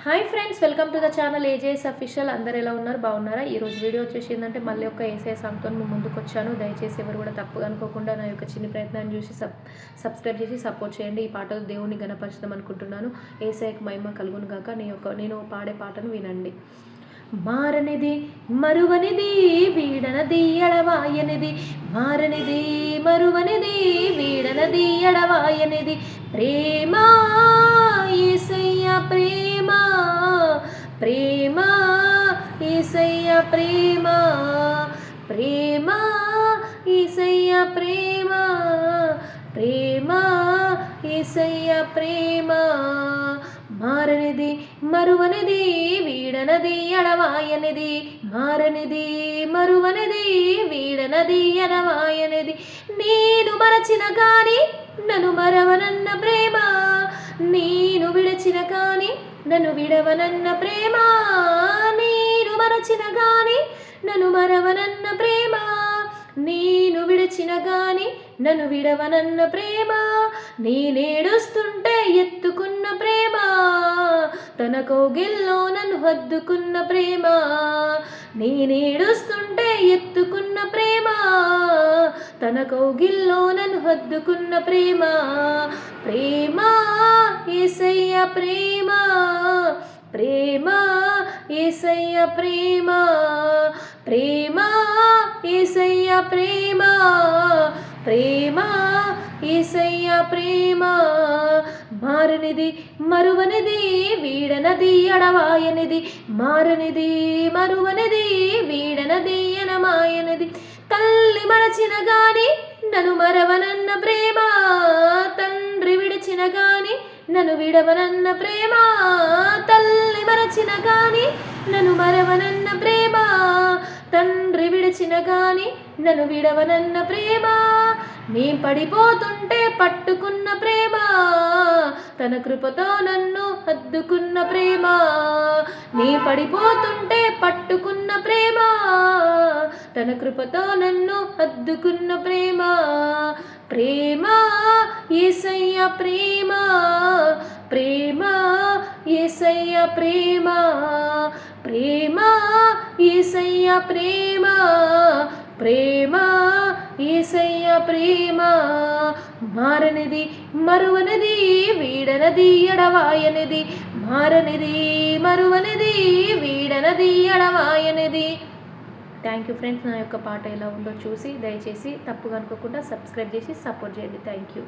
Hi friends, welcome to the channel AJS official. అందరు ఎలా ఉన్నారు? బాగున్నారా? ఈరోజు వీడియో వచ్చేసి ఏంటంటే మళ్ళీ ఒక ఏసఐ సాంగ్తో ముందుకు వచ్చాను. దయచేసి ఎవరు కూడా తప్పుగా అనుకోకుండా నా యొక్క చిన్న ప్రయత్నాన్ని చూసి సబ్స్క్రైబ్ చేసి సపోర్ట్ చేయండి. ఈ పాట దేవుని గణపరచుదాం అనుకుంటున్నాను. ఏసఐకి మహిమ కలుగును గాక. నేను పాడే పాటను వినండి. మారనిది మరువనిది వీడనది ఎడవాయనిది, మారనిది మరువనిది వీడనది ఎడవాయనిది, ప్రేమ యేసయ్య ప్రేమ, ప్రేమ యేసయ్య ప్రేమ, ప్రేమ యేసయ్య ప్రేమ, ప్రేమ యేసయ్య ప్రేమ. మారనిది మరువనిది వీడనది ఎడవాయనిది, మారనిది మరువనిది వీడనది ఎడవాయనిది, నేను మరచిన కానీ నన్ను మరవనన్న ప్రేమ, నేను విడచిన కానీ నన్ను విడవనన్న ప్రేమ, నేను మరచిన కానీ నన్ను మరవనన్న ప్రేమ, నేను విడిచిన గాని నన్ను విడవనన్న ప్రేమ, నేనేడుస్తుంటే ఎత్తుకున్న ప్రేమ, తన కౌగిల్లో నన్ను హద్దుకున్న ప్రేమ, నేనేడుస్తుంటే ఎత్తుకున్న ప్రేమ, తన కౌగిల్లో నన్ను హద్దుకున్న ప్రేమ, ప్రేమ యేసయ్య ప్రేమ, ప్రేమ యేసయ్య ప్రేమ, ప్రేమ యేసయ్య ప్రేమ, ప్రేమ యేసయ్య ప్రేమ. మారనిది మరువనిది వీడనది ఎడవాయనిది, మారనిది మరువనిది వీడనది ఎనమాయనిది, తల్లి మరచిన గాని నన్ను మరవనన్న ప్రేమ, తండ్రి విడిచిన గాని నన్ను విడవనన్న ప్రేమ, తల్లి మరచిన గాని నన్ను మరవనన్న ప్రేమ, తండ్రి విడిచిన గాని నన్ను విడవనన్న ప్రేమ, నీ పడిపోతుంటే పట్టుకున్న ప్రేమ, తన కృపతో నన్ను హద్దుకున్న ప్రేమ, నీ పడిపోతుంటే పట్టుకున్న ప్రేమ, తన కృపతో నన్ను హద్దుకున్న ప్రేమ, ప్రేమ యేసయ్య ప్రేమ, ప్రేమ యేసయ్య ప్రేమ, ప్రేమ యేసయ్య ప్రేమ, ప్రేమ యేసయ్య ప్రేమ. మారనిది మరువనిది వీడనది ఎడవాయనిది, మారనిది మరువనిది వీడనది ఎడవాయనిది. Thank you friends. నా యొక్క పాట ఎలా ఉందో చూసి దయచేసి తప్పుగా అనుకోకుండా సబ్స్క్రైబ్ చేసి సపోర్ట్ చేయండి. Thank you.